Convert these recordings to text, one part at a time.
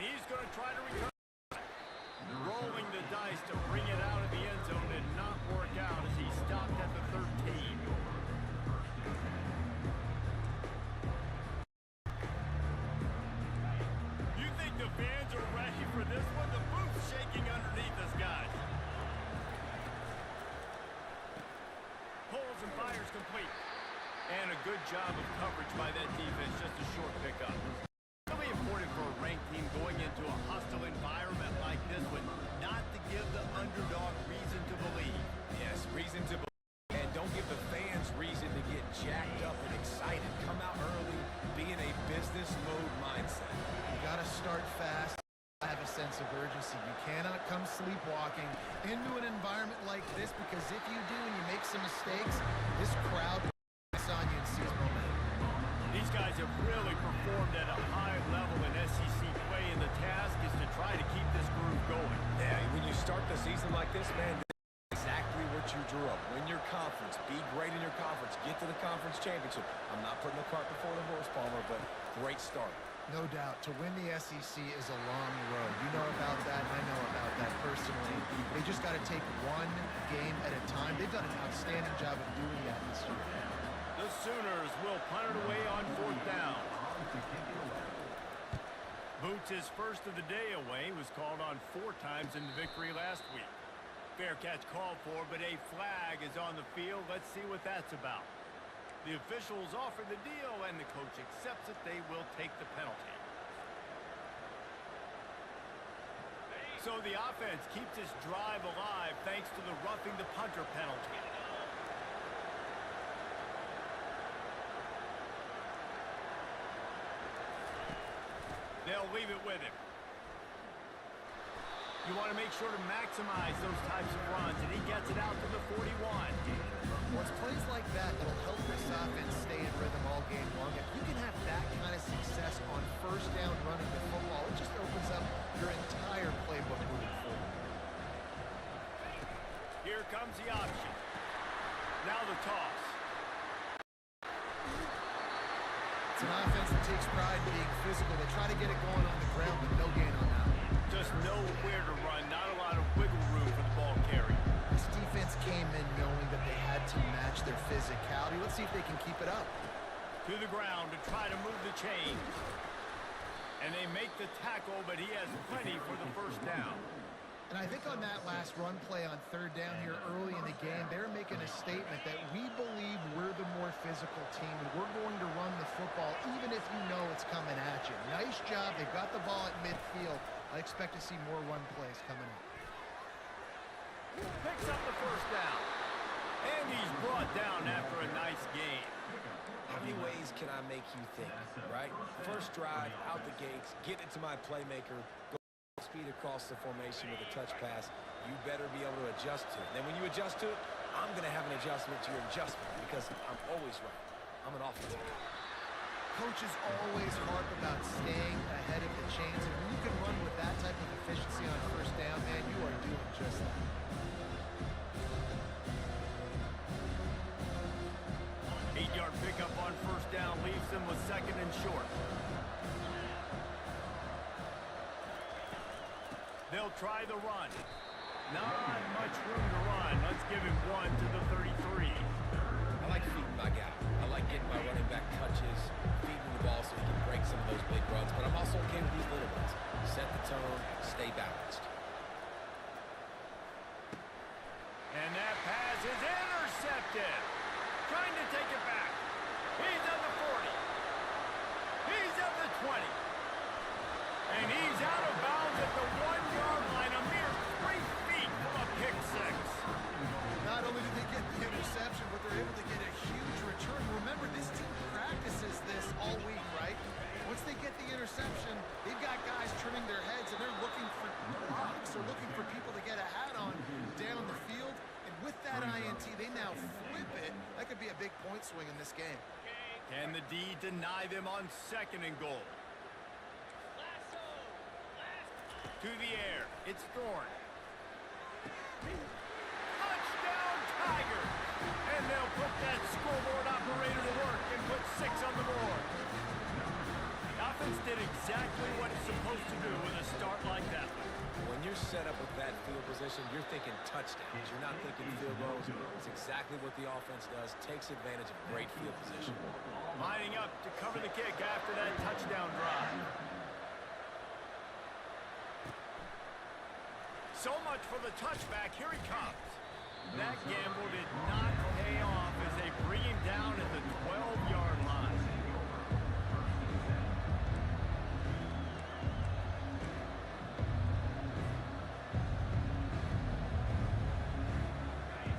he's going to try to return. Rolling the dice to bring it out of the end zone did not work out as he stopped at the 13. You think the fans are ready for this one? The booth's shaking underneath us, guys. Pulls and fires complete. And a good job of coverage by that defense, just a short pickup. Really important for a ranked team going into a hostile environment like this one, not to give the underdog reason to believe. Yes, reason to believe. And don't give the fans reason to get jacked up and excited. Come out early, be in a business mode mindset. You got to start fast. Have a sense of urgency. You cannot come sleepwalking into an environment like this, because if you do and you make some mistakes, this crowd will on you and seize momentum. These guys have really performed at a high level in SEC play, and the task is to try to keep this groove going. Yeah, when you start the season like this, man, exactly what you drew up. Win your conference. Be great in your conference. Get to the conference championship. I'm not putting the cart before the horse, Palmer, but great start. No doubt. To win the SEC is a long road. You know about that, and I know about that personally. They just got to take one game at a time. They've done an outstanding job of doing that this year. The Sooners will punt it away on 4th down. Boots' first of the day away was called on 4 times in the victory last week. Fair catch called for, but a flag is on the field. Let's see what that's about. The officials offer the deal, and the coach accepts it. They will take the penalty. So the offense keeps its drive alive thanks to the roughing the punter penalty. They'll leave it with him. You want to make sure to maximize those types of runs, and he gets it out to the 41. Well, it's plays like that that'll help this offense stay in rhythm all game long. If you can have that kind of success on 1st down running the football, it just opens up your entire playbook moving forward. Here comes the option. Now the toss. It's an offense that takes pride in being physical. They try to get it going on the ground, but no gain on that. Just nowhere to run. Not a lot of wiggle room for the ball carrier. This defense came in knowing that they had to match their physicality. Let's see if they can keep it up. To the ground to try to move the chains. And they make the tackle, but he has plenty for the 1st down. And I think on that last run play on 3rd down here early in the game, they're making a statement that we believe we're the more physical team, and we're going to run the football even if you know it's coming at you. Nice job. They've got the ball at midfield. I expect to see more run plays coming up. Picks up the 1st down. And he's brought down after a nice game. How many ways can I make you think, right? First drive, out the gates, get it to my playmaker, go speed across the formation with a touch pass. You better be able to adjust to it. Then when you adjust to it, I'm going to have an adjustment to your adjustment because I'm always right. I'm an offensive guy. Coaches always harp about staying ahead of the chains, and when you can run with that type of efficiency on 1st down, man, you are doing just that. Eight-yard pickup on 1st down leaves them with 2nd and short. They'll try the run. Not much room to run. Let's give him 1 to the 33. I like feeding my guy. I like getting my running back touches, feeding the ball so he can break some of those big runs. But I'm also okay with these little ones. Set the tone, stay balanced. And that pass is intercepted. Trying to take it back. He's at the 40. He's at the 20. And he's out of bounds at the 1-yard line, a mere 3 feet from a pick 6. Not only did they get the interception, but they're able to get a huge return. Remember, this team practices this all week, right? Once they get the interception, they've got guys turning their heads, and they're looking for blocks or looking for people to get a hat on down the field. And with that INT, they now flip it. That could be a big point swing in this game. Can the D deny them on 2nd and goal? To the air. It's Thorne. Touchdown, Tigers! And they'll put that scoreboard operator to work and put 6 on the board. offense did exactly what it's supposed to do with a start like that one. When you're set up with that field position, you're thinking touchdowns. You're not thinking field goals. It's exactly what the offense does. Takes advantage of great field position. Lining up to cover the kick after that touchdown drive. So much for the touchback. Here he comes. That gamble did not pay off as they bring him down at the 12-yard line.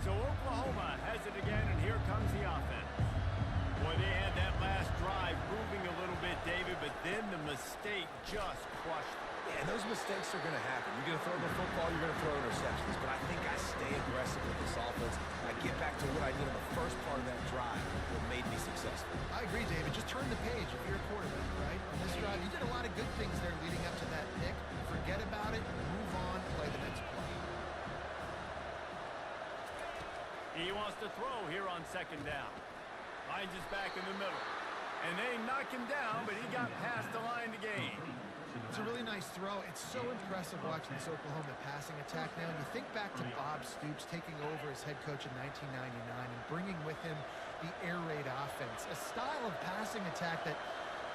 So Oklahoma has it again, and here comes the offense. Boy, they had that last drive moving a little bit, David, but then the mistake just crushed them. Yeah, and those mistakes are going to happen. You're going to throw the football, you're going to throw interceptions. But I think I stay aggressive with this offense. I get back to what I did in the first part of that drive that made me successful. I agree, David. Just turn the page if you're a quarterback, right? On this drive, you did a lot of good things there leading up to that pick. Forget about it, move on, play the next play. He wants to throw here on second down. Finds his back in the middle. And they knock him down, but he got past the line to gain. It's a really nice throw. It's so impressive watching this Oklahoma passing attack now. And you think back to Bob Stoops taking over as head coach in 1999 and bringing with him the air raid offense, a style of passing attack that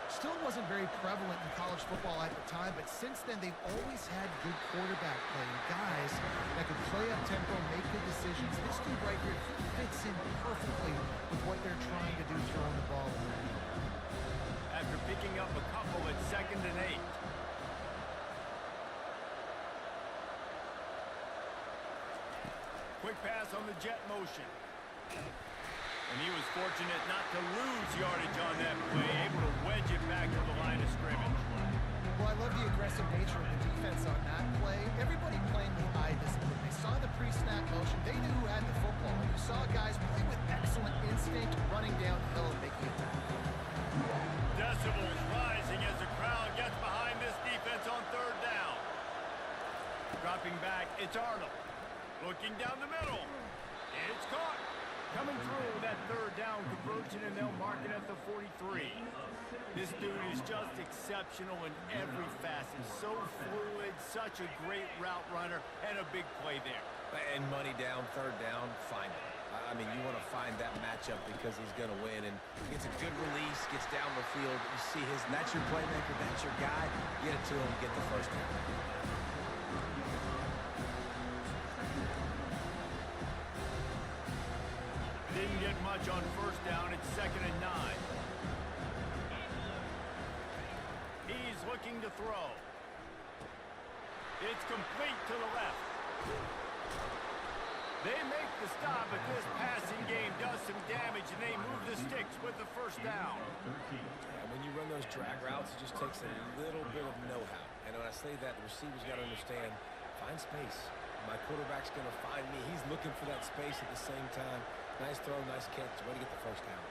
still wasn't very prevalent in college football at the time, but since then they've always had good quarterback play and guys that could play up tempo, make good decisions. This dude right here, he fits in perfectly with what they're trying to do throwing the ball around. After picking up a couple at 2nd and 8. Quick pass on the jet motion. And he was fortunate not to lose yardage on that play, able to wedge it back to the line of scrimmage. Well, I love the aggressive nature of the defense on that play. Everybody playing with eye discipline. They saw the pre-snap motion. They knew who had the football. And you saw guys play with excellent instinct, running downhill and making it back. Decibels rising as the crowd gets behind this defense on 3rd down. Dropping back, it's Arnold. Looking down the middle. It's caught. Coming through that 3rd down conversion, and they'll mark it at the 43. This dude is just exceptional in every facet. So fluid, such a great route runner, and a big play there. And money down, 3rd down, find it. I mean, you want to find that matchup because he's going to win. And gets a good release, gets down the field. You see that's your playmaker, that's your guy. Get it to him, get the 1st down. Didn't get much on 1st down. It's 2nd and 9. He's looking to throw. It's complete to the left. They make the stop, but this passing game does some damage, and they move the sticks with the 1st down. Yeah, when you run those drag routes, it just takes a little bit of know-how. And when I say that, the receiver's got to understand, find space. My quarterback's going to find me. He's looking for that space at the same time. Nice throw, nice catch. Way to get the 1st down.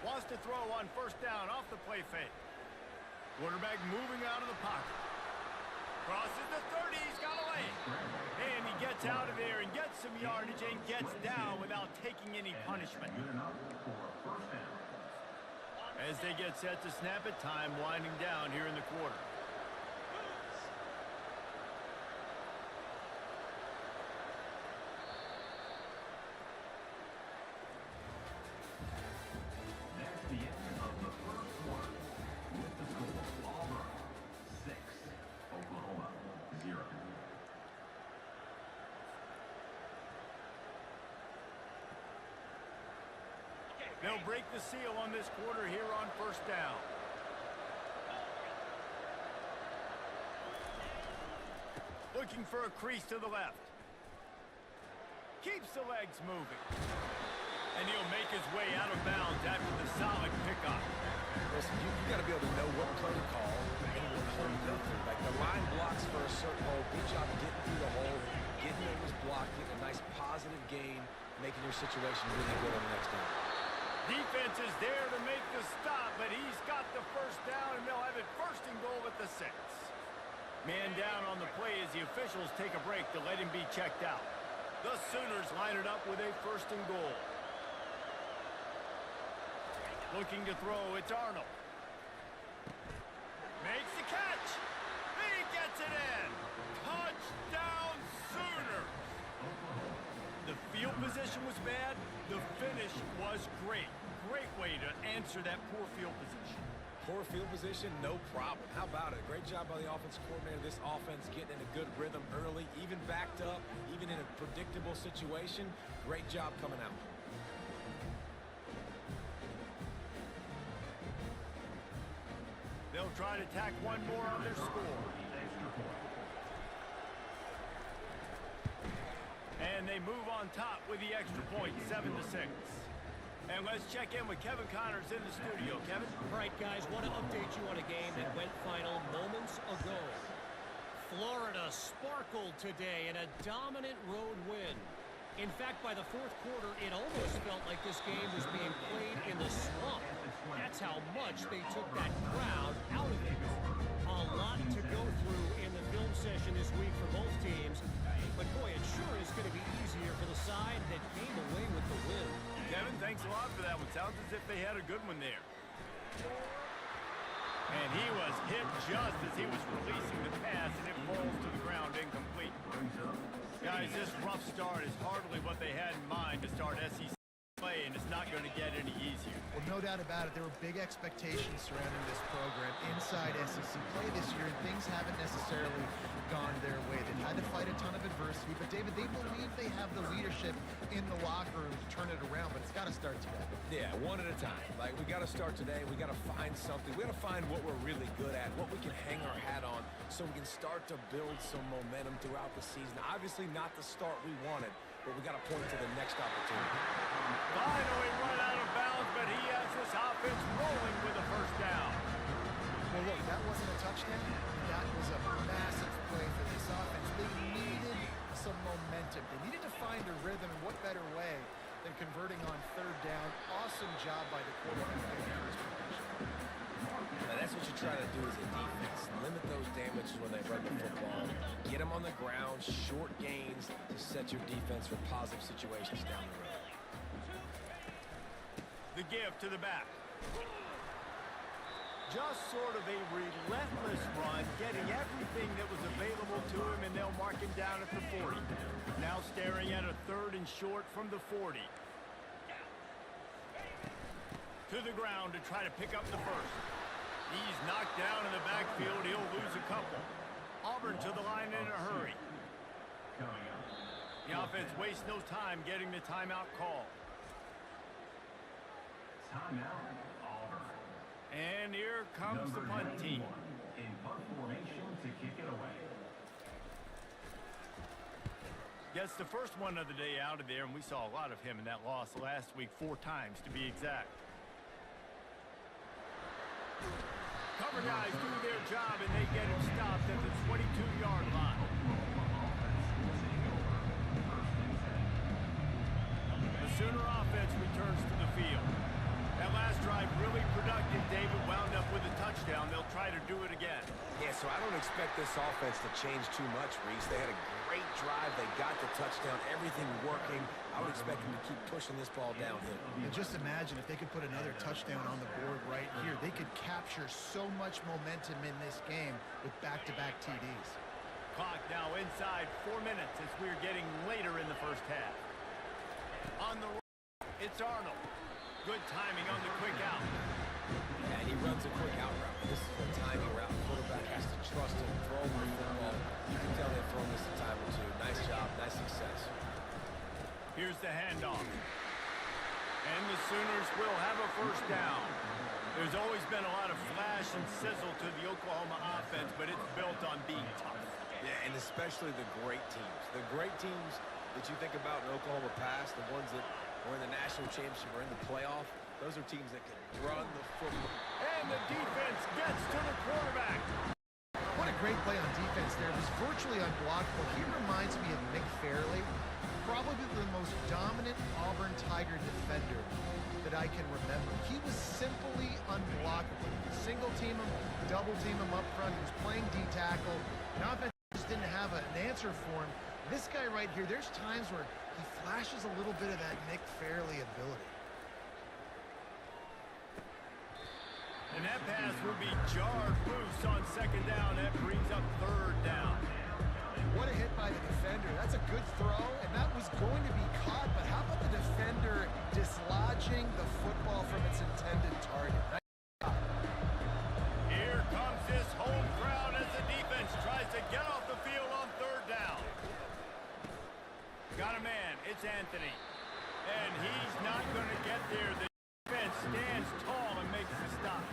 Wants to throw on 1st down off the play fake. Quarterback moving out of the pocket. Crosses the 30. He's got a lane. And he gets out of there and gets some yardage and gets down without taking any punishment. As they get set to snap it, time winding down here in the quarter. They'll break the seal on this quarter here on 1st down. Looking for a crease to the left. Keeps the legs moving. And he'll make his way out of bounds after the solid pickup. Listen, you got to be able to know what play to call and what hole to go through. Like the line blocks for a certain hole. Good job getting through the hole, getting what was blocked, getting a nice positive gain, making your situation really good on the next down. Defense is there to make the stop, but he's got the 1st down, and they'll have it 1st and goal at the 6. Man down on the play as the officials take a break to let him be checked out. The Sooners line it up with a 1st and goal. Looking to throw, it's Arnold. Makes the catch. He gets it in. Touchdown Sooners. The field position was bad. The finish was great. Great way to answer that poor field position. Poor field position, no problem. How about it? Great job by the offensive coordinator. This offense getting in a good rhythm early, even backed up, even in a predictable situation. Great job coming out. They'll try to tack one more on their score. And they move on top with the extra point, 7-6. And let's check in with Kevin Connors in the studio. Kevin? All right, guys, want to update you on a game that went final moments ago. Florida sparkled today in a dominant road win. In fact, by the fourth quarter, it almost felt like this game was being played in the swamp. That's how much they took that crowd out of it. A lot to go through in the film session this week for both teams. But, boy, it sure is going to be easier for the side that came away with the win. Kevin, thanks a lot for that one. Sounds as if they had a good one there. And he was hit just as he was releasing the pass, and it falls to the ground incomplete. Guys, this rough start is hardly what they had in mind to start SEC play, and it's not going to get any easier. Well, no doubt about it. There were big expectations surrounding this program inside SEC play this year, and things haven't necessarily gone their way. They've had to fight a ton of adversity, but, David, they believe they have the leadership in the locker room to turn it around, but it's got to start today. Yeah, one at a time. Like, we got to start today. We got to find something. We got to find what we're really good at, what we can hang our hat on, so we can start to build some momentum throughout the season. Obviously not the start we wanted, but we got to point to the next opportunity. Finally run out of bounds, but he has this offense rolling with a first down. Well, look, that wasn't a touchdown. That was a massive play for this offense. They needed some momentum. They needed to find a rhythm, and what better way than converting on third down. Awesome job by the quarterback in the first position. Now, that's what you try to do as a defense. Limit those damages when they run the football. Get them on the ground, short gains to set your defense for positive situations down the road. The give to the back. Just sort of a relentless run, getting everything that was available to him, and they'll mark him down at the 40. Now staring at a 3rd and short from the 40. To the ground to try to pick up the first. He's knocked down in the backfield. He'll lose a couple. Auburn to the line in a hurry. The offense wastes no time getting the timeout call. Timeout, Auburn. And here comes the punt team. In punt formation to kick it away. Gets the first one of the day out of there, and we saw a lot of him in that loss last week, 4 times to be exact. Cover guys do their job, and they get him stopped at the 22-yard line. The Sooner offense returns to the field. That last drive really productive. David wound up with a touchdown. They'll try to do it again. Yeah, so I don't expect this offense to change too much, Reese. They had a great drive. They got the touchdown. Everything working. I would expect them to keep pushing this ball downhill. And just imagine if they could put another touchdown on the board right here. They could capture so much momentum in this game with back-to-back TDs. Clock now inside 4 minutes as we're getting later in the first half. On the right, it's Arnold. Good timing on the quick out. And he runs a quick out route. This is a timing route. The quarterback has to trust him, throw him the football. You can tell they've thrown this a time or two. Nice job, nice success. Here's the handoff. And the Sooners will have a first down. There's always been a lot of flash and sizzle to the Oklahoma offense, but it's built on being tough. Yeah, and especially the great teams. The great teams that you think about in Oklahoma past, the ones that were in the national championship or in the playoff, those are teams that can run the football. And the defense gets to the quarterback. What a great play on defense there. It was virtually unblockable. He reminds me of Nick Fairley, probably the most dominant Auburn Tiger defender that I can remember. He was simply unblockable. Single team him, double team him up front. He was playing D-tackle. And offense just didn't have an answer for him. This guy right here, there's times where he flashes a little bit of that Nick Fairley ability. And that pass will be jarred loose on second down. That brings up third down. What a hit by the defender. That's a good throw, and that was going to be caught, but how about the defender dislodging the football from its intended target? Here comes this home crowd as the defense tries to get off the field on third down. Got a man. It's Anthony. And he's not going to get there. The defense stands tall and makes the stop.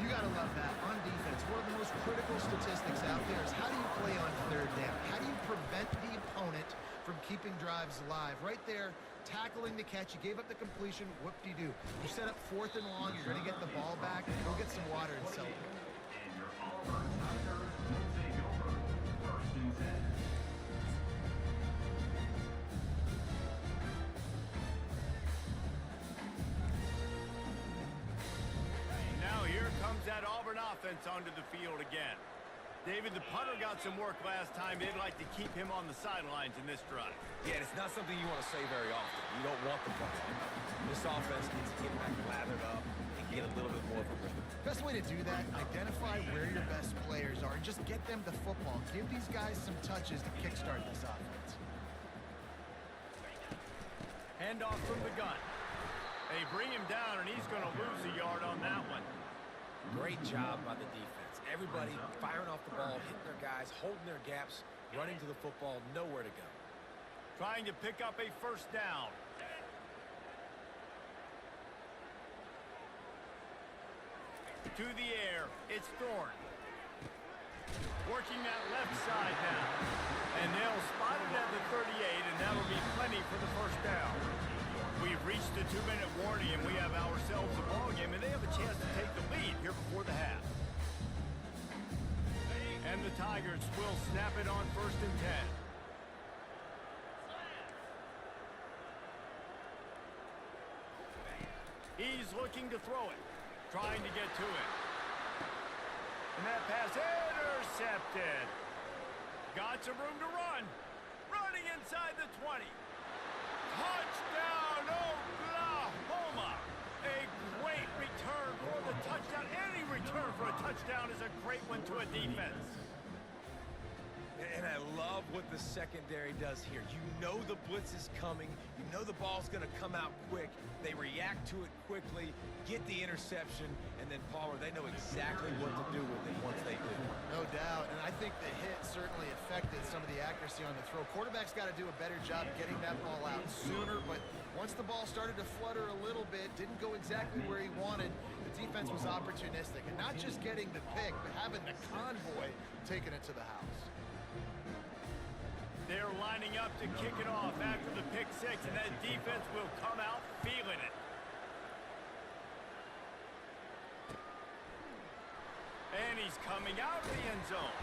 You got to love that. On defense, one of the most critical statistics out there is how do you play on third down? How do you prevent the opponent from keeping drives alive? Right there, tackling the catch. You gave up the completion. Whoop-de-doo. You set up 4th and long. You're going to get the ball back. Go get some water and celebrate. And your Auburn Tigers will take over 1st and 10. Now here comes that Auburn offense onto the field again. David, the punter got some work last time. They'd like to keep him on the sidelines in this drive. Yeah, it's not something you want to say very often. You don't want the punter. This offense needs to get back lathered up and get a little bit more of a rhythm. Best way to do that, identify where your best players are and just get them the football. Give these guys some touches to kickstart this offense. Handoff from the gun. They bring him down, and he's going to lose a yard on that one. Great job by the defense. Everybody firing off the ball, hitting their guys, holding their gaps, running to the football, nowhere to go. Trying to pick up a first down. To the air, it's Thorne. Working that left side now. And they'll spot it at the 38, and that'll be plenty for the first down. We've reached the 2-minute warning, and we have ourselves a ball game, and they have a chance to take the lead here before the half. And the Tigers will snap it on 1st and 10. He's looking to throw it, trying to get to it. And that pass intercepted. Got some room to run. Running inside the 20. Touchdown, Oklahoma! A great return for the touchdown. Any return for a touchdown is a great one to a defense. And I love what the secondary does here. You know the blitz is coming. You know the ball's going to come out quick. They react to it quickly, get the interception, and then, Palmer, they know exactly what to do with it once they do. No doubt, and I think the hit certainly affected some of the accuracy on the throw. Quarterback's got to do a better job getting that ball out sooner, but once the ball started to flutter a little bit, didn't go exactly where he wanted, the defense was opportunistic. And not just getting the pick, but having the convoy taking it to the house. They're lining up to kick it off after the pick six, and that defense will come out feeling it. And he's coming out of the end zone.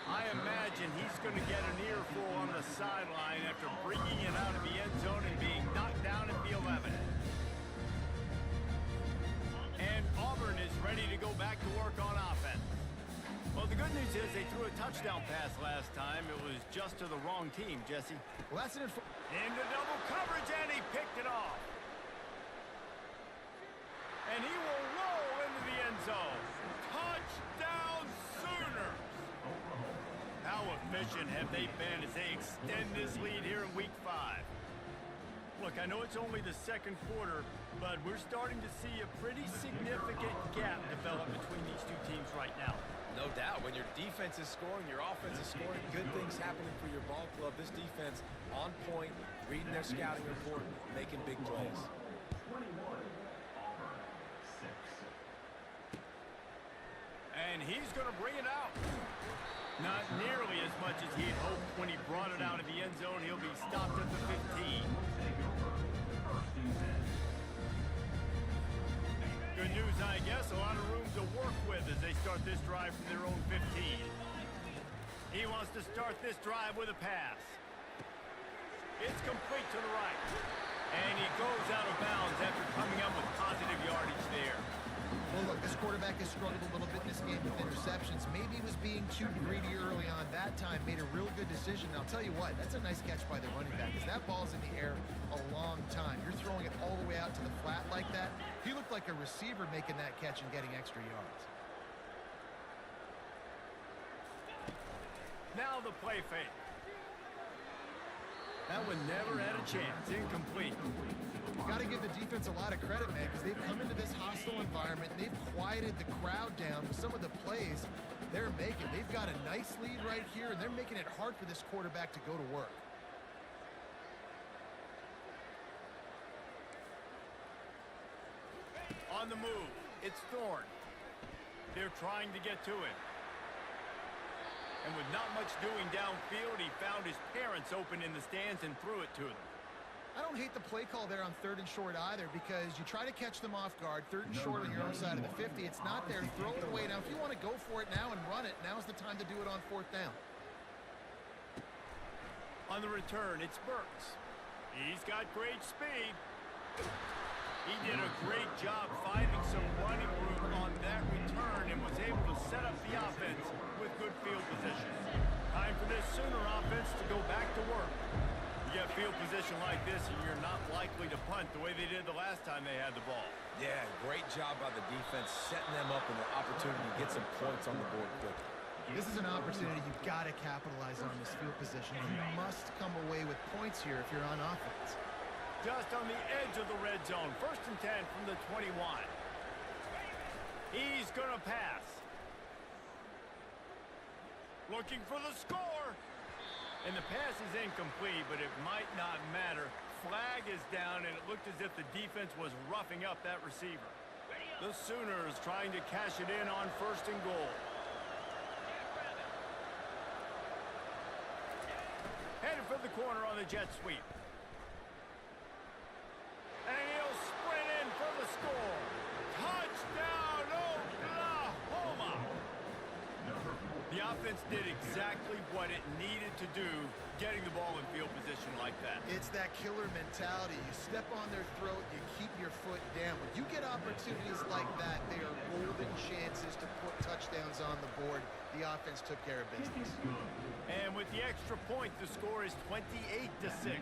I imagine he's going to get an earful on the sideline after bringing it out of the end zone and being knocked down at the 11. And Auburn is ready to go back to work on offense. Well, the good news is they threw a touchdown pass last time. It was just to the wrong team, Jesse. Well, that's into double coverage, and he picked it off. And he will roll into the end zone. Touchdown Sooners! How efficient have they been as they extend this lead here in Week 5? Look, I know it's only the second quarter, but we're starting to see a pretty significant gap develop between these two teams right now. No doubt. When your defense is scoring, your offense is scoring, good things happening for your ball club. This defense on point, reading their scouting report, making big plays. 21, Auburn, 6. And he's going to bring it out. Not nearly as much as he had hoped when he brought it out of the end zone. He'll be stopped at the 15. Good news, I guess. A lot of room to work with as they start this drive from their own 15. He wants to start this drive with a pass. It's complete to the right. And he goes out of bounds after coming up with positive yardage there. Well, look, this quarterback has struggled a little bit in this game with interceptions. Maybe he was being too greedy early on. That time made a real good decision. I'll tell you what, that's a nice catch by the running back, because that ball's in the air a long time. You're throwing it all the way out to the flat like that. He looked like a receiver making that catch and getting extra yards. Now the play fake. That one never had a chance. Incomplete. You got to give the defense a lot of credit, man, because they've come into this hostile environment and they've quieted the crowd down with some of the plays they're making. They've got a nice lead right here, and they're making it hard for this quarterback to go to work. On the move, it's Thorne. They're trying to get to him. And with not much doing downfield, he found his parents open in the stands and threw it to them. I don't hate the play call there on 3rd and short either, because you try to catch them off guard. 3rd and short on your own side of the 50. It's not there. Throw it away. Now, if you want to go for it now and run it, now's the time to do it on 4th down. On the return, it's Burks. He's got great speed. He did a great job finding some running room on that return and was able to set up the offense with good field position. Time for this Sooner offense to go back to work. You get field position like this and you're not likely to punt the way they did the last time they had the ball. Yeah, great job by the defense, setting them up in the opportunity to get some points on the board quickly. This is an opportunity you've got to capitalize on this field position. You must come away with points here if you're on offense. Just on the edge of the red zone. 1st and 10 from the 21. He's going to pass. Looking for the score. And the pass is incomplete, but it might not matter. Flag is down, and it looked as if the defense was roughing up that receiver. The Sooners trying to cash it in on 1st and goal. Headed for the corner on the jet sweep. And he'll sprint in for the score. Touchdown, Oklahoma! The offense did exactly what it needed to do, getting the ball in field position like that. It's that killer mentality. You step on their throat, you keep your foot down. When you get opportunities like that, they are golden chances to put touchdowns on the board. The offense took care of business. And with the extra point, the score is 28-6.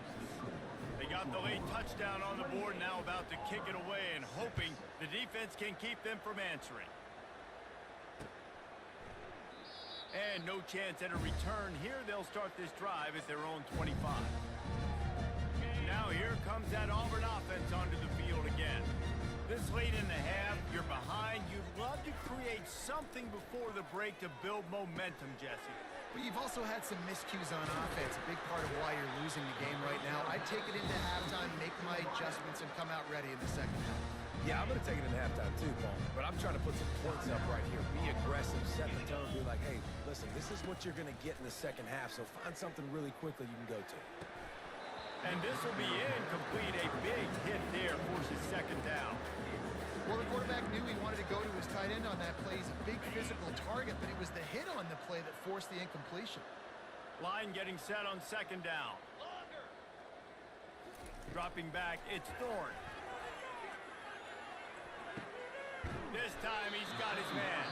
They got the late touchdown on the board, now about to kick it away and hoping the defense can keep them from answering. And no chance at a return here. They'll start this drive at their own 25. Now here comes that Auburn offense onto the field again. This late in the half, you're behind. You'd love to create something before the break to build momentum, Jesse. But you've also had some miscues on offense, a big part of why you're losing the game right now. I'd take it into halftime, make my adjustments, and come out ready in the 2nd half. Yeah, I'm going to take it in halftime too, Paul. But I'm trying to put some points up right here. Be aggressive, set the tone, be like, hey, listen, this is what you're going to get in the 2nd half, so find something really quickly you can go to. And this will be incomplete. A big hit there forces 2nd down. Well, the quarterback knew he wanted to go to his tight end on that play. He's a big physical target, but it was the hit on the play that forced the incompletion. Line getting set on 2nd down. Dropping back, it's Thorne. This time he's got his man.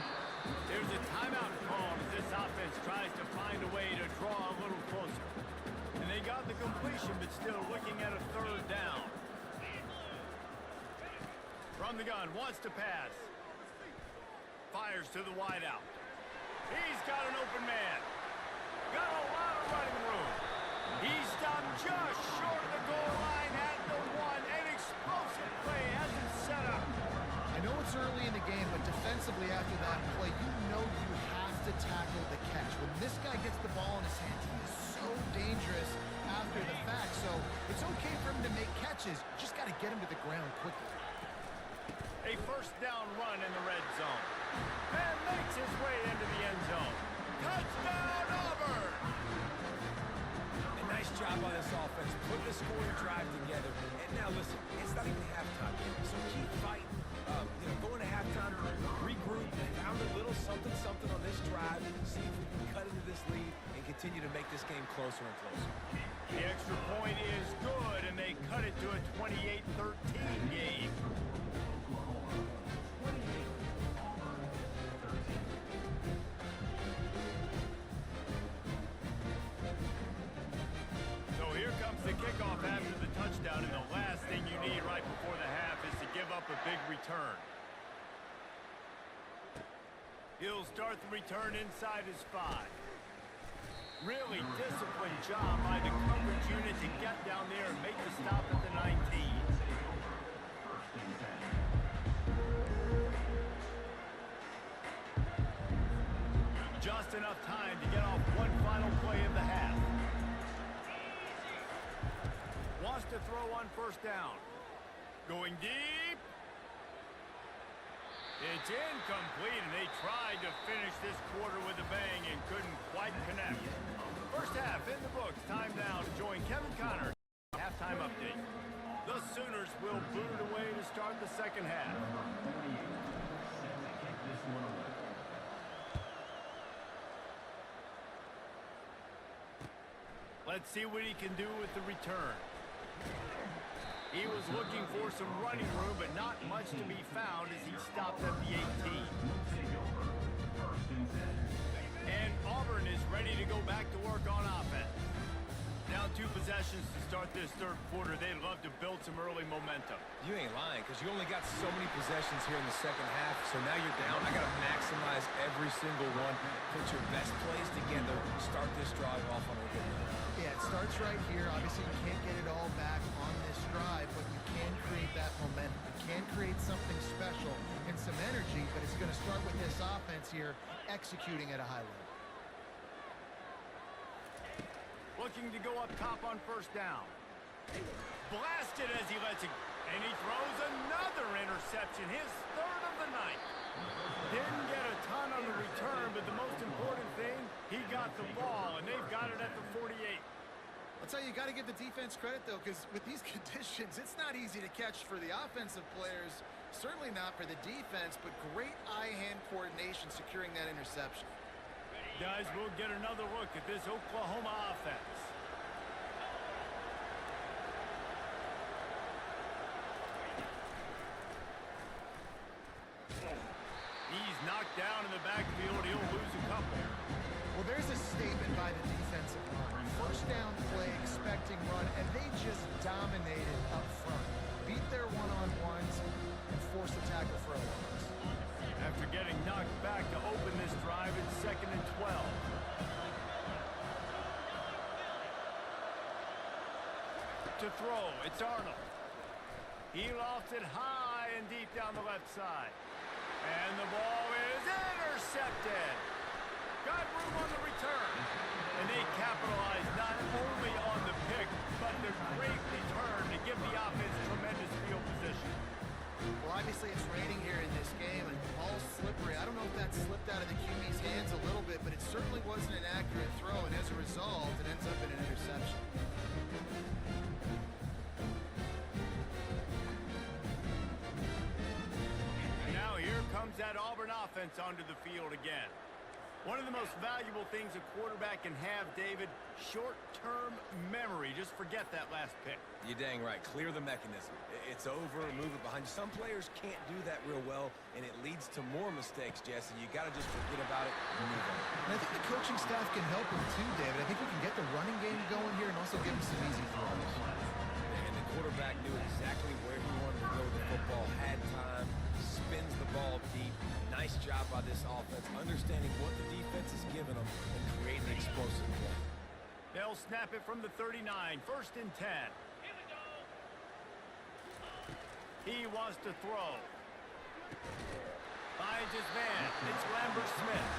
There's a timeout called as this offense tries to find a way to draw a little closer. And they got the completion, but still looking at a 3rd down. From the gun, wants to pass. Fires to the wideout. He's got an open man. Got a lot of running room. He stopped just short of the goal line at the 1. An explosive play has it set up. I know it's early in the game, but defensively after that play, you know you have to tackle the catch. When this guy gets the ball in his hands, he is so dangerous after the fact. So it's okay for him to make catches. You just got to get him to the ground quickly. A 1st down run in the red zone. And makes his way into the end zone. Touchdown, Auburn! A nice job on this offense. Put the scoring drive together. And now listen, it's not even halftime yet, so keep fighting. Going to halftime, regroup, found a little something on this drive, see if we can cut into this lead and continue to make this game closer and closer. The extra point is good, and they cut it to a 28-13 game. big return. He'll start the return inside his 5. Really disciplined job by the coverage unit to get down there and make the stop at the 19. Just enough time to get off one final play of the half. Wants to throw on first down. Going deep. It's incomplete, and they tried to finish this quarter with a bang and couldn't quite connect. First half in the books. Time now to join Kevin Connor. Halftime update. The Sooners will boot it away to start the second half. Let's see what he can do with the return. He was looking for some running room, but not much to be found as he stopped at the 18. And Auburn is ready to go back to work on offense. Now 2 possessions to start this third quarter. They'd love to build some early momentum. You ain't lying, because you only got so many possessions here in the second half, so now you're down. I got to maximize every single one. Put your best plays together. Start this drive off on a good note. Yeah, it starts right here. Obviously, you can't get it all back on this drive, but you can create that momentum. You can create something special and some energy, but it's going to start with this offense here executing at a high level. Looking to go up top on first down. Blasted as he lets it. And he throws another interception, his 3rd of the night. Didn't get a ton on the return, but the most important thing, he got the ball, and they've got it at the 48. I'll tell you, you got to give the defense credit, though, because with these conditions, it's not easy to catch for the offensive players. Certainly not for the defense, but great eye-hand coordination securing that interception. Guys, we'll get another look at this Oklahoma offense. He's knocked down in the backfield. He'll lose a couple. Well, there's a statement by the defensive line. First down play, expecting run, and they just dominated up front. Beat their one-on-ones and forced the tackle for a loss. After getting knocked back to open this drive, it's 2nd and 12. To throw, it's Arnold. He lofts it high and deep down the left side. And the ball is intercepted. Got room on the return. And they capitalize not only on the pick, but the great return to give the offense tremendous field position. Well, obviously it's raining here in this game, and the ball's slippery. I don't know if that slipped out of the QB's hands a little bit, but it certainly wasn't an accurate throw, and as a result, it ends up in an interception. Now here comes that Auburn offense onto the field again. One of the most valuable things a quarterback can have, David, short-term memory. Just forget that last pick. You're dang right. Clear the mechanism. It's over, move it behind you. Some players can't do that real well, and it leads to more mistakes, Jesse. You got to just forget about it and move on. And I think the coaching staff can help him too, David. I think we can get the running game going here and also give him some easy throws. And the quarterback knew exactly where he wanted to go with the football, had time, spins the ball deep. Nice job by this offense, understanding what the defense is giving them and creating an explosive play. They'll snap it from the 39, 1st and 10. He wants to throw. Finds his man. It's Lambert Smith.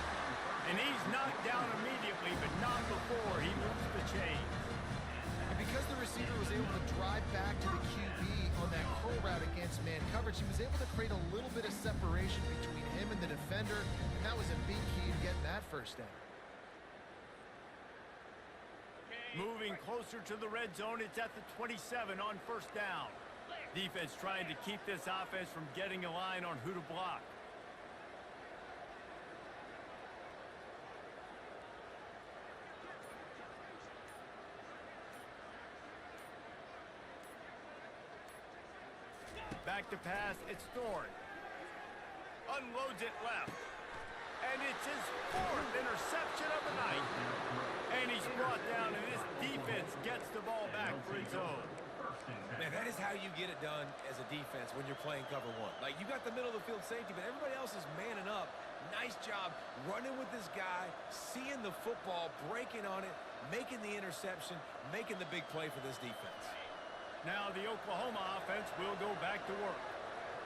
And he's knocked down immediately, but not before he moves the chains. And because the receiver was able to drive back to the QB on that curl route against man coverage, he was able to create a little bit of separation between him and the defender, and that was a big key to getting that first down. Moving closer to the red zone, it's at the 27 on first down. Defense trying to keep this offense from getting a line on who to block. Back to pass, it's Thorne. Unloads it left. And it's his 4th interception of the night. And he's brought down, and this defense gets the ball back for its own. First and 10. Man, that is how you get it done as a defense when you're playing cover one. Like, you got the middle of the field safety, but everybody else is manning up. Nice job running with this guy, seeing the football, breaking on it, making the interception, making the big play for this defense. Now the Oklahoma offense will go back to work.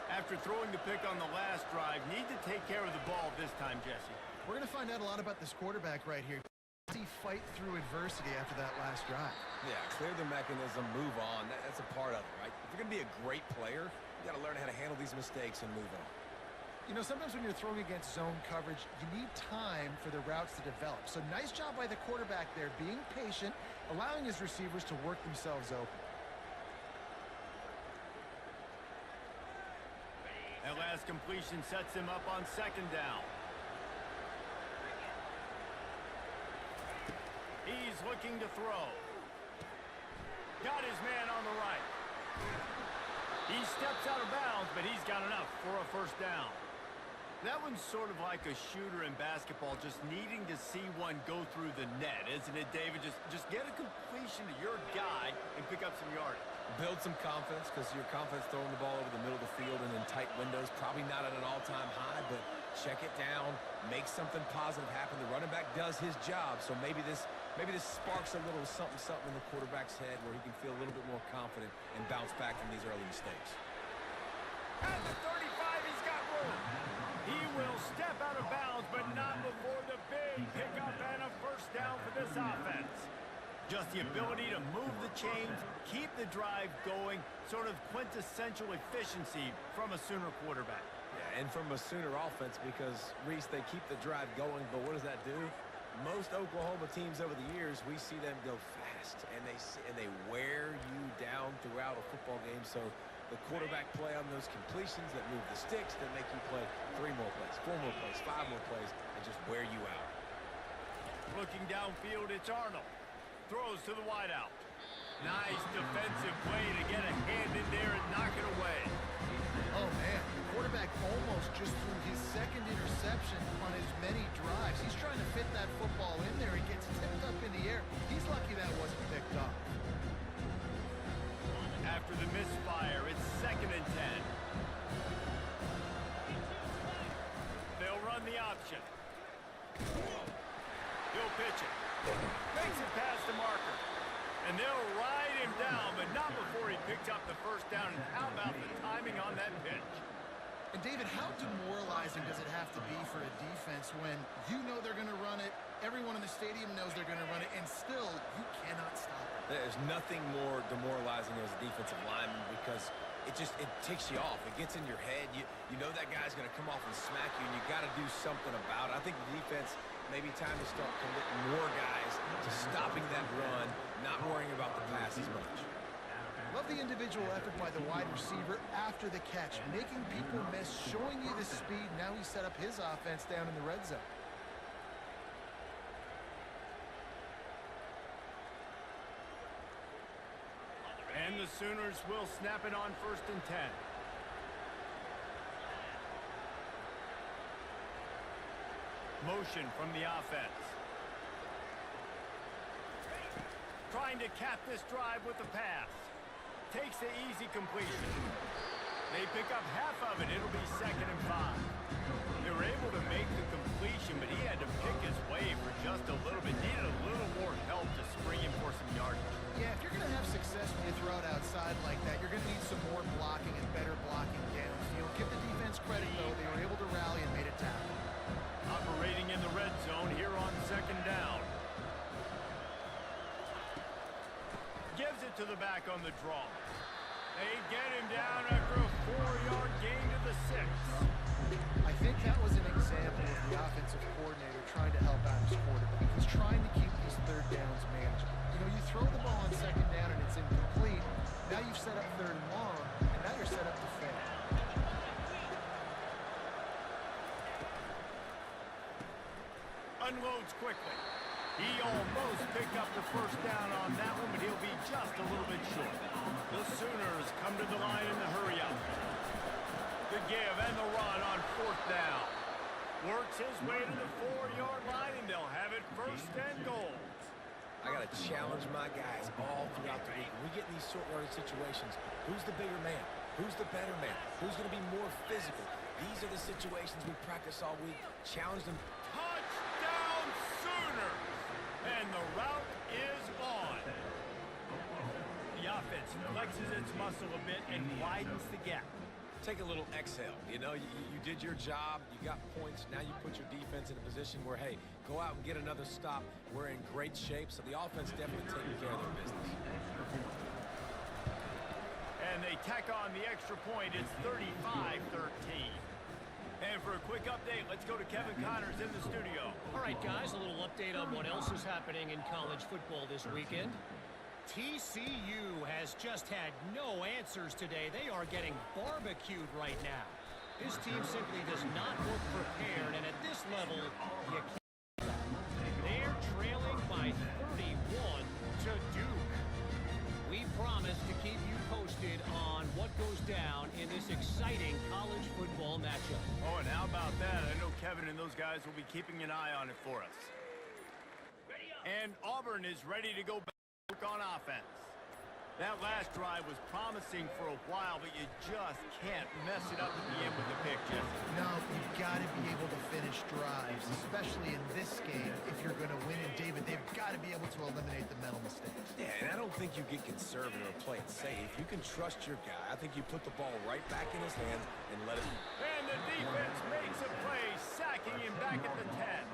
After throwing the pick on the last drive, need to take care of the ball this time, Jesse. We're going to find out a lot about this quarterback right here. Does he fight through adversity after that last drive? Yeah, clear the mechanism, move on. That's a part of it, right? If you're going to be a great player, you got to learn how to handle these mistakes and move on. You know, sometimes when you're throwing against zone coverage, you need time for the routes to develop. So nice job by the quarterback there, being patient, allowing his receivers to work themselves open. That last completion sets him up on second down. He's looking to throw. Got his man on the right. He steps out of bounds, but he's got enough for a first down. That one's sort of like a shooter in basketball, just needing to see one go through the net, isn't it, David? Just get a completion to your guy and pick up some yardage. Build some confidence, because your confidence throwing the ball over the middle of the field and in tight windows, probably not at an all-time high, but check it down, make something positive happen. The running back does his job, so maybe this sparks a little something in the quarterback's head where he can feel a little bit more confident and bounce back from these early mistakes. At the 35, he's got room. He will step out of bounds, but not before the big pickup and a first down for this offense. Just the ability to move the chains, keep the drive going, sort of quintessential efficiency from a Sooner quarterback. Yeah, and from a Sooner offense, because, Reese, they keep the drive going, but what does that do? Most Oklahoma teams over the years, we see them go fast, and they wear you down throughout a football game. So the quarterback play on those completions that move the sticks, that make you play 3 more plays, 4 more plays, 5 more plays, and just wear you out. Looking downfield, it's Arnold. Throws to the wideout. Nice defensive play to get a hand in there and knock it away. Oh, man. The quarterback almost just threw his second interception on as many drives. He's trying to fit that football in there. He gets tipped up in the air. He's lucky that wasn't picked up. After the misfire, it's 2nd and 10. They'll run the option. He'll pitch it. Makes it past the marker. And they'll ride him down, but not before he picks up the first down. And how about the timing on that pitch? And, David, how demoralizing does it have to be for a defense when you know they're going to run it, everyone in the stadium knows they're going to run it, and still you cannot stop it? There's nothing more demoralizing as a defensive lineman, because it ticks you off. It gets in your head. You know that guy's going to come off and smack you, and you got to do something about it. I think the defense, maybe time to start committing more guys to stopping that run, not worrying about the pass as much. Love the individual effort by the wide receiver after the catch, making people miss, showing you the speed. Now he set up his offense down in the red zone. And the Sooners will snap it on 1st and 10. Motion from the offense. Trying to cap this drive with the pass. Takes the easy completion. They pick up half of it. It'll be 2nd and 5. They were able to make the completion, but he had to pick his way for just a little bit. Needed a little more help to spring him for some yardage. Yeah, if you're going to have success when you throw it outside like that, you're going to need some more blocking and better blocking downfield. Give the defense credit, though. They were able to rally and made it tackle. Operating in the red zone here on 2nd down. Gives it to the back on the draw. They get him down after a 4-yard gain to the 6. I think that was an example of the offensive coordinator trying to help out his quarterback. He's trying to keep these 3rd downs manageable. You know, you throw the ball on 2nd down and it's incomplete. Now you've set up 3rd and long, and now you're set up to fail. Unloads quickly. He almost picked up the first down on that one, but he'll be just a little bit short. The Sooners come to the line in the hurry up. The give and the run on 4th down. Works his way to the 4-yard line, and they'll have it 1st and goal. I got to challenge my guys all throughout the week. When we get in these short yardage situations, who's the bigger man? Who's the better man? Who's going to be more physical? These are the situations we practice all week. Challenge them. Touchdown Sooners! And the route is on. The offense flexes its muscle a bit and widens the gap. Take a little exhale. You know, you did your job. You got points. Now you put your defense in a position where, hey, go out and get another stop. We're in great shape, so the offense definitely taking care of their business. And they tack on the extra point. It's 35-13. And for a quick update, let's go to Kevin Connors in the studio. All right, guys, a little update on what else is happening in college football this weekend. TCU has just had no answers today. They are getting barbecued right now. This team simply does not look prepared, and at this level, you can't. They're trailing by 31 to Duke. We promise to keep you posted on what goes down in this exciting college football matchup. Oh, and how about that? I know Kevin and those guys will be keeping an eye on it for us. And Auburn is ready to go back on offense. That last drive was promising for a while, but you just can't mess it up at the end with a pick, Jesse. No, you've got to be able to finish drives, especially in this game. If you're going to win, and David, they've got to be able to eliminate the mental mistakes. Yeah, and I don't think you get conservative or play it safe. You can trust your guy. I think you put the ball right back in his hands and let it. And the defense makes a play, sacking him back at the 10.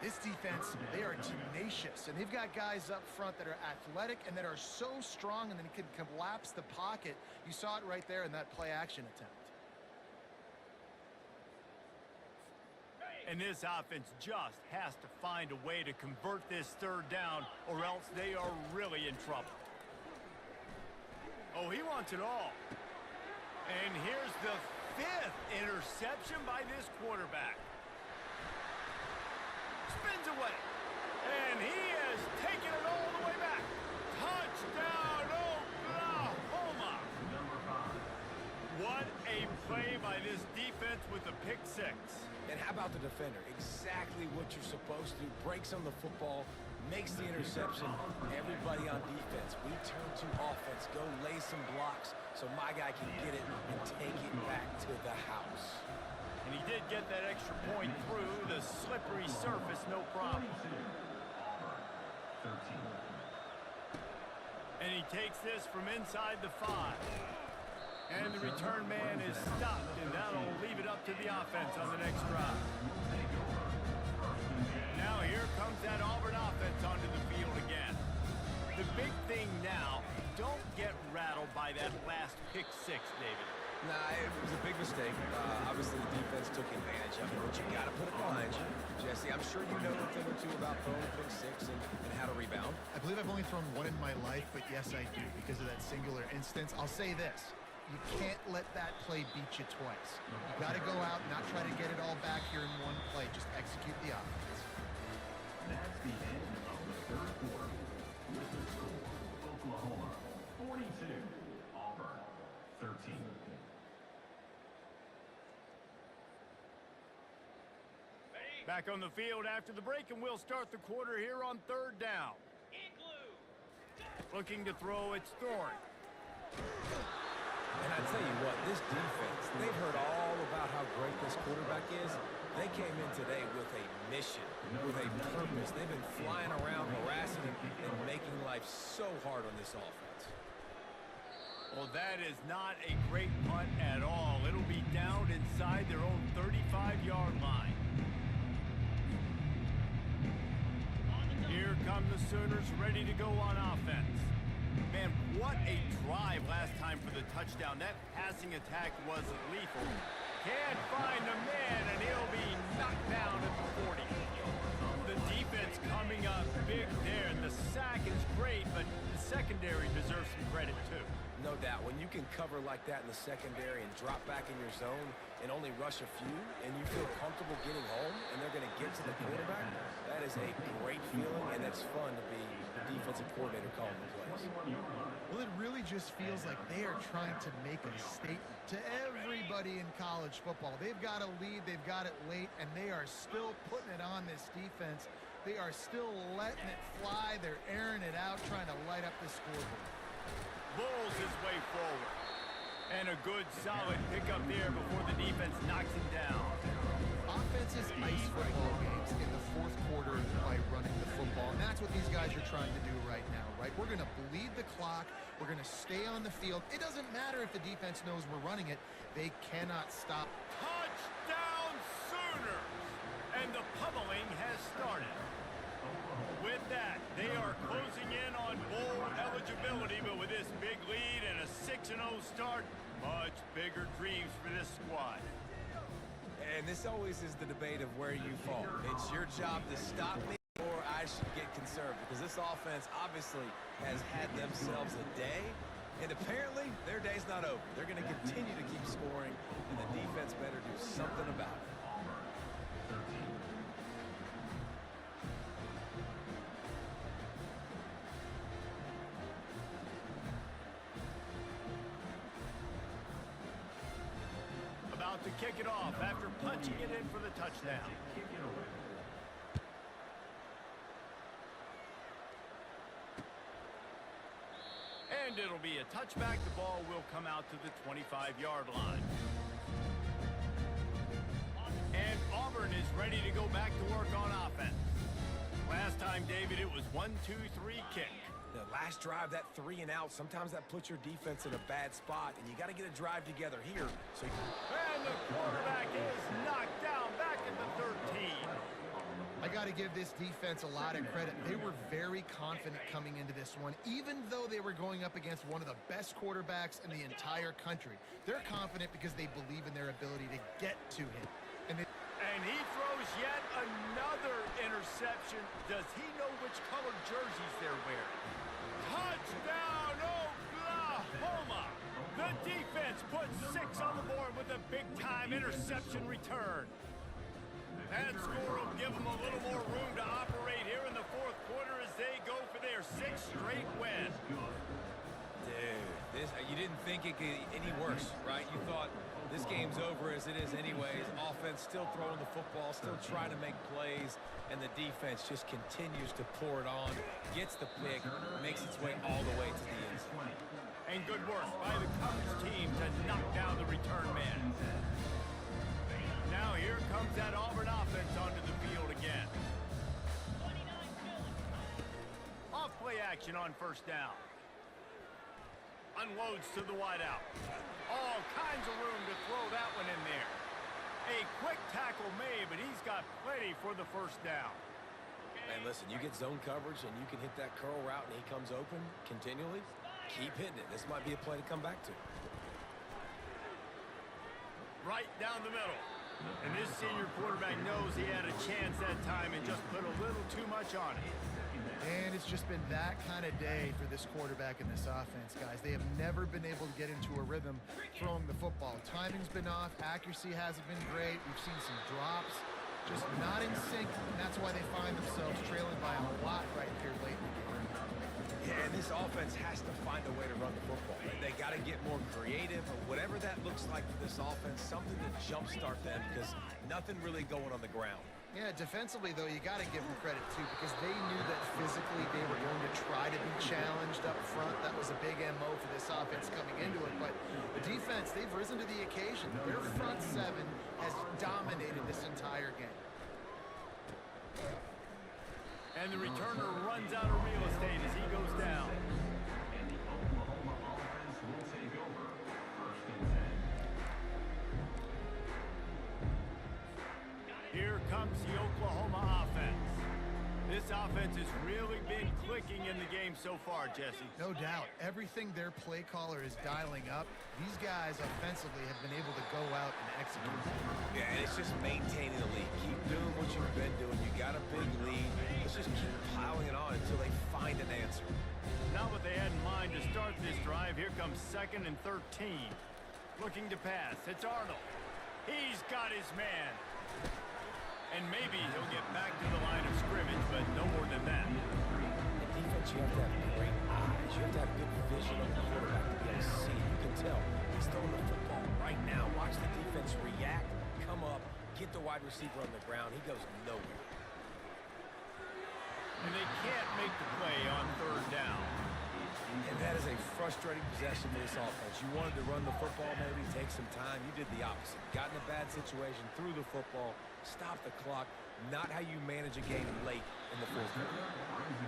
This defense, they are tenacious, and they've got guys up front that are athletic and that are so strong and then can collapse the pocket. You saw it right there in that play-action attempt. And this offense just has to find a way to convert this third down, or else they are really in trouble. Oh, he wants it all. And here's the 5th interception by this quarterback. Spins away, and he has taken it all the way back. Touchdown, Oklahoma! What a play by this defense with a pick 6. And how about the defender? Exactly what you're supposed to do. Breaks on the football, makes the interception. Everybody on defense, we turn to offense. Go lay some blocks so my guy can get it and take it back to the house. And he did get that extra point through the slippery surface, no problem. And he takes this from inside the 5. And the return man is stopped, and that'll leave it up to the offense on the next drive. Now here comes that Auburn offense onto the field again. The big thing now, don't get rattled by that last pick 6, David. Nah, it was a big mistake. Obviously, the defense took advantage of it, but you got to put it behind you. Jesse, I'm sure you know a thing or two about throwing a pick 6 and how to rebound. I believe I've only thrown one in my life, but yes, I do, because of that singular instance. I'll say this. You can't let that play beat you twice. You got to go out and not try to get it all back here in one play. Just execute the offense. That's the end of the third quarter. With the score, Oklahoma 42, Auburn 13. Back on the field after the break, and we'll start the quarter here on 3rd down. Looking to throw, it's Thorne. And I tell you what, this defense, they've heard all about how great this quarterback is. They came in today with a mission, with a purpose. They've been flying around, harassing and making life so hard on this offense. Well, that is not a great punt at all. It'll be down inside their own 35-yard line. Here come the Sooners ready to go on offense. Man, what a drive last time for the touchdown. That passing attack was lethal. Can't find the man, and he'll be knocked down at the 40. The defense coming up big there, and the sack is great, but the secondary deserves some credit too. No doubt. When you can cover like that in the secondary and drop back in your zone and only rush a few, and you feel comfortable getting home, and they're going to get to the quarterback, that is a great feeling, and it's fun to be the defensive coordinator calling the plays. Well, it really just feels like they are trying to make a statement to everybody in college football. They've got a lead, they've got it late, and they are still putting it on this defense. They are still letting it fly. They're airing it out, trying to light up the scoreboard. Bulls his way forward. And a good, solid pickup there before the defense knocks him down. Offenses ice football games in the fourth quarter by running the football, and that's what these guys are trying to do right now, right? We're going to bleed the clock. We're going to stay on the field. It doesn't matter if the defense knows we're running it. They cannot stop. Touchdown Sooners! And the pummeling has started. With that, they are closing in on bowl eligibility, but with this big lead and a 6-0 start, much bigger dreams for this squad. And this always is the debate of where you fall. It's your job to stop me or I should get conserved, because this offense obviously has had themselves a day, and apparently their day's not over. They're going to continue to keep scoring, and the defense better do something about it. About to kick it off after punching it in for the touchdown. And it'll be a touchback. The ball will come out to the 25-yard line. And Auburn is ready to go back to work on offense. Last time, David, it was 1-2-3 kick. The last drive, that 3 and out, sometimes that puts your defense in a bad spot, and you got to get a drive together here. And the quarterback is knocked down back in the 13. I got to give this defense a lot of credit. They were very confident coming into this one, even though they were going up against one of the best quarterbacks in the entire country. They're confident because they believe in their ability to get to him. And he throws yet another interception. Does he know which colored jerseys they're wearing? Touchdown, Oklahoma! The defense puts 6 on the board with a big-time interception return. That score will give them a little more room to operate here in the fourth quarter as they go for their 6th straight win. Dude, you didn't think it could get any worse, right? You thought this game's over as it is anyways. Offense still throwing the football, still trying to make plays, and the defense just continues to pour it on, gets the pick, makes its way all the way to the end zone. And good work by the coverage team to knock down the return man. Now here comes that Auburn offense onto the field again. Off play action on first down. Unloads to the wideout. All kinds of room to throw that one in there. A quick tackle made, but he's got plenty for the first down. And listen, you get zone coverage and you can hit that curl route and he comes open continually. Keep hitting it. This might be a play to come back to. Right down the middle. And this senior quarterback knows he had a chance that time and just put a little too much on it. And it's just been that kind of day for this quarterback and this offense, guys. They have never been able to get into a rhythm throwing the football. Timing's been off. Accuracy hasn't been great. We've seen some drops. Just not in sync. And that's why they find themselves trailing by a lot right here late in the game. Yeah, and this offense has to find a way to run the football. They got to get more creative, or whatever that looks like for this offense, something to jumpstart them, because nothing really going on the ground. Yeah, defensively, though, you got to give them credit, too, because they knew that physically they were going to try to be challenged up front. That was a big MO for this offense coming into it. But the defense, they've risen to the occasion. Their front seven has dominated this entire game. And the returner runs out of real estate as he goes down. And the Oklahoma offense will take over. 1st and 10. Here comes the Oklahoma offense. This offense has really been clicking in the game so far, Jesse. No doubt. Everything their play caller is dialing up, these guys offensively have been able to go out and execute. Yeah, and it's just maintaining the lead. Keep doing what you've been doing. You got a big lead. Let's just keep piling it on until they find an answer. Not what they had in mind to start this drive. Here comes 2nd and 13. Looking to pass. It's Arnold. He's got his man. And maybe he'll get back to the line of scrimmage, but no more than that. In defense, you have to have great eyes. You have to have good vision of the quarterback to be able to see. You can tell he's throwing the football right now. Watch the defense react, come up, get the wide receiver on the ground. He goes nowhere. and they can't make the play on third down. And that is a frustrating possession to this offense. You wanted to run the football, maybe take some time. You did the opposite. Got in a bad situation, threw the football, stopped the clock. Not how you manage a game late in the fourth quarter.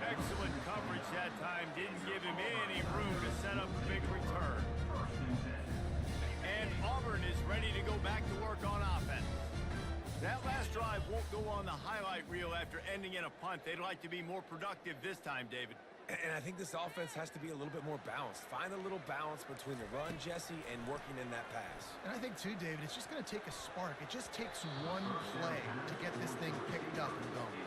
Excellent coverage that time. Didn't give him any room to set up a big return. And Auburn is ready to go back to work on offense. That last drive won't go on the highlight reel after ending in a punt. They'd like to be more productive this time, David. And I think this offense has to be a little bit more balanced. Find a little balance between the run, Jesse, and working in that pass. And I think, too, David, it's just going to take a spark. It just takes one play to get this thing picked up and going.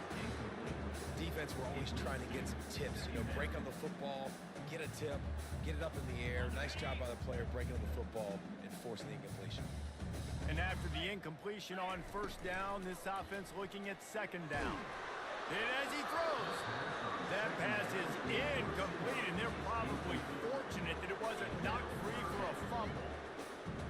Defense, we're always trying to get some tips. You know, break on the football, get a tip, get it up in the air. Nice job by the player breaking on the football and forcing the incompletion. And after the incompletion on first down, this offense looking at second down. And as he throws, that pass is incomplete, and they're probably fortunate that it wasn't knocked free for a fumble.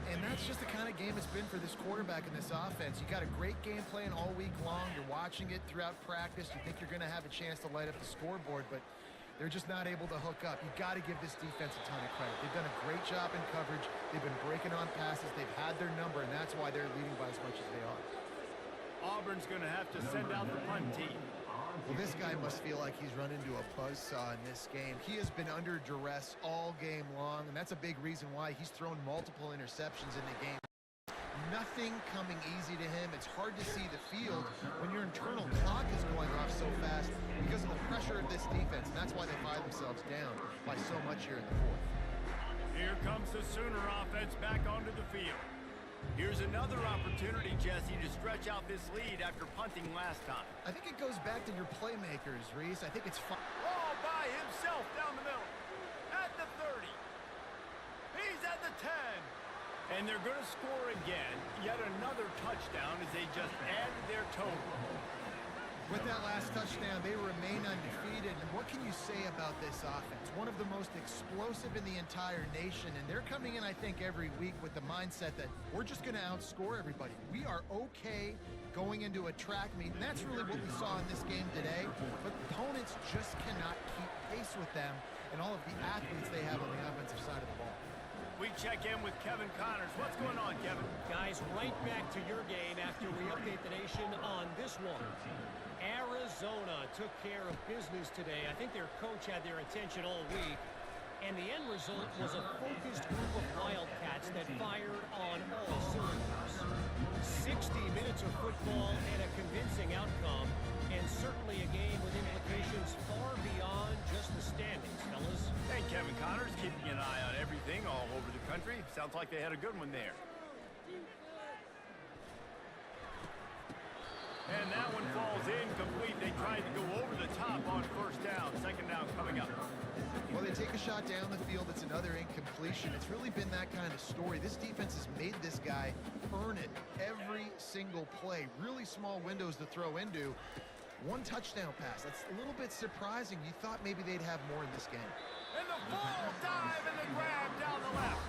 And that's just the kind of game it's been for this quarterback in this offense. You got a great game plan all week long. You're watching it throughout practice. You think you're going to have a chance to light up the scoreboard, but they're just not able to hook up. You got to give this defense a ton of credit. They've done a great job in coverage. They've been breaking on passes. They've had their number, and that's why they're leading by as much as they are. Auburn's going to have to send out the punt team. Well, this guy must feel like he's run into a buzzsaw in this game. He has been under duress all game long, and that's a big reason why he's thrown multiple interceptions in the game. Nothing coming easy to him. It's hard to see the field when your internal clock is going off so fast because of the pressure of this defense, and that's why they find themselves down by so much here in the fourth. Here comes the Sooner offense back onto the field. Here's another opportunity, Jesse, to stretch out this lead after punting last time. I think it goes back to your playmakers, Reese. I think it's fun. All by himself down the middle. At the 30. He's at the 10. And they're going to score again. Yet another touchdown as they just added their total. With that last touchdown, they remain undefeated. And what can you say about this offense? One of the most explosive in the entire nation. And they're coming in, I think, every week with the mindset that we're just going to outscore everybody. We are okay going into a track meet. And that's really what we saw in this game today. But opponents just cannot keep pace with them and all of the athletes they have on the offensive side of the ball. We check in with Kevin Connors. What's going on, Kevin? Guys, right back to your game after we update the nation on this one. Arizona took care of business today. I think their coach had their attention all week. And the end result was a focused group of Wildcats that fired on all cylinders. 60 minutes of football and a convincing outcome. And certainly a game with implications far beyond just the standings, fellas. Hey, Kevin Connors, keeping an eye on everything all over the country. Sounds like they had a good one there. And that one falls incomplete. They tried to go over the top on first down. Second down coming up. Well, they take a shot down the field. It's another incompletion. It's really been that kind of story. This defense has made this guy earn it every single play. Really small windows to throw into. One touchdown pass. That's a little bit surprising. You thought maybe they'd have more in this game. And the full dive and the grab down the left.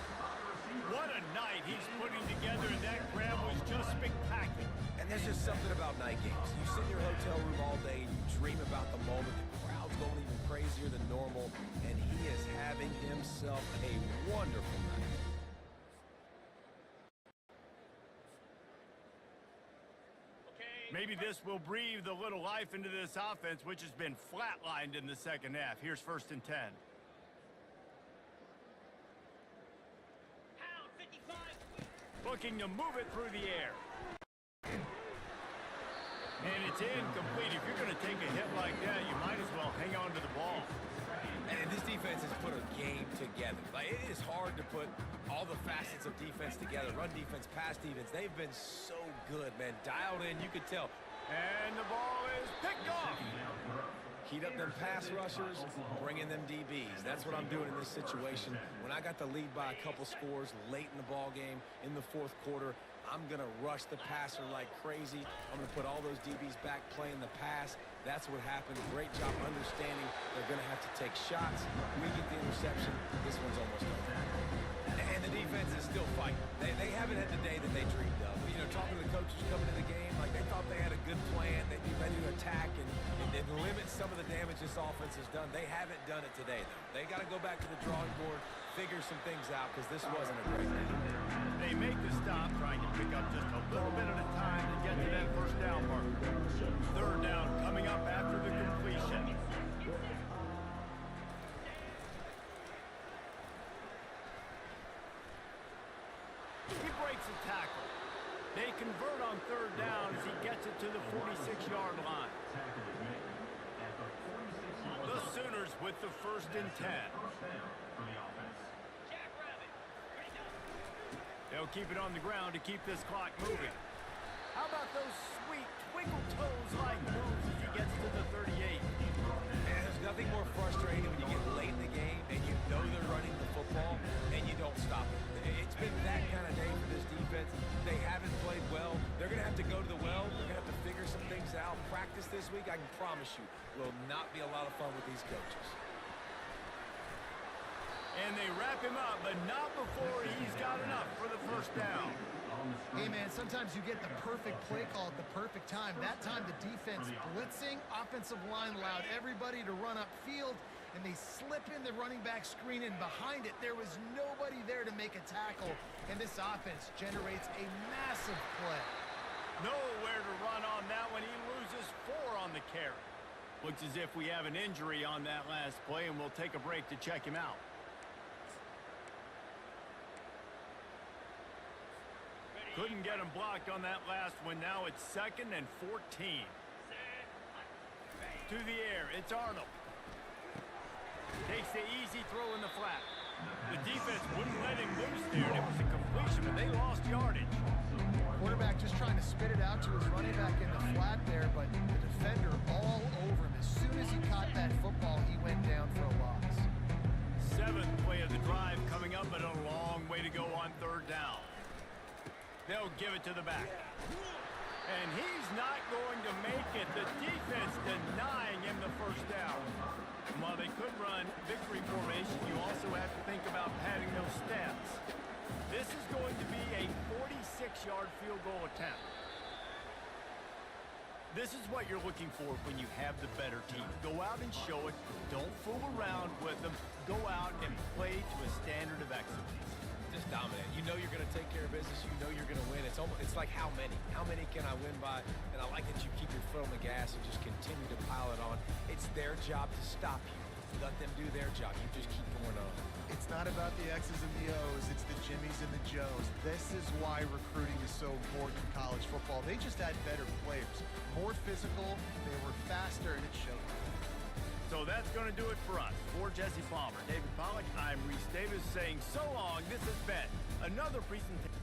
What a night he's putting together, and that grab was just spectacular. And there's just something about night games. You sit in your hotel room all day and you dream about the moment. The crowd's going even crazier than normal, and he is having himself a wonderful night. Maybe this will breathe a little life into this offense, which has been flatlined in the second half. Here's 1st and 10. Looking to move it through the air. And it's incomplete. If you're going to take a hit like that, you might as well hang on to the ball. And this defense has put a game together. Like, it is hard to put all the facets of defense together. Run defense, pass defense. They've been so good, man. Dialed in, you could tell. And the ball is picked off. Heat up them pass rushers, bring in them DBs. That's what I'm doing in this situation. When I got the lead by a couple scores late in the ball game in the fourth quarter, I'm going to rush the passer like crazy. I'm going to put all those DBs back playing the pass. That's what happened. Great job understanding they're going to have to take shots. We get the interception. This one's almost over. And the defense is still fighting. They haven't had the day that they dreamed of. You know, talking to the coaches coming into the game, like they thought they had a good plan. They'd be ready to attack and limit some of the damage this offense has done. They haven't done it today, though. They got to go back to the drawing board, figure some things out, because this wasn't a great day. They make the stop, trying to pick up just a little bit at a time to get to that first down mark. Third down coming up after the completion. He breaks a tackle. They convert on third down as he gets it to the 46-yard line. The Sooners with the 1st and 10. They'll keep it on the ground to keep this clock moving. How about those sweet twinkle toes-like moves as he gets to the 38? And there's nothing more frustrating when you get late in the game and you know they're running the football and you don't stop it. It's been that kind of day for this defense. They haven't played well. They're going to have to go to the well. They're going to have to figure some things out. Practice this week, I can promise you, will not be a lot of fun with these coaches. And they wrap him up, but not before he's got enough for the first down. Hey, man, sometimes you get the perfect play call at the perfect time. That time the defense blitzing, offensive line allowed everybody to run upfield, and they slip in the running back screen, and behind it there was nobody there to make a tackle, and this offense generates a massive play. Nowhere to run on that one. He loses 4 on the carry. Looks as if we have an injury on that last play, and we'll take a break to check him out. Couldn't get him blocked on that last one. Now it's 2nd and 14. To the air, it's Arnold. Takes the easy throw in the flat. The defense wouldn't let him loose there, and it was a completion, but they lost yardage. Quarterback just trying to spit it out to his running back in the flat there, but the defender all over him. As soon as he caught that football, he went down for a loss. 7th play of the drive coming up, but a long way to go on third down. They'll give it to the back. And he's not going to make it. The defense denying him the first down. While they could run victory formation, you also have to think about padding those stats. This is going to be a 46-yard field goal attempt. This is what you're looking for when you have the better team. Go out and show it. Don't fool around with them. Go out and play to a standard of excellence. Just dominate. You know you're going to take care of business. You know you're going to win. It's like how many? How many can I win by? And I like that you keep your foot on the gas and just continue to pile it on. It's their job to stop you. Let them do their job. You just keep going on. It's not about the X's and the O's. It's the Jimmies and the Joes. This is why recruiting is so important in college football. They just had better players. More physical. They were faster, and it showed. So that's going to do it for us. For Jesse Palmer, David Pollack, I'm Reese Davis saying so long. This has been another presentation.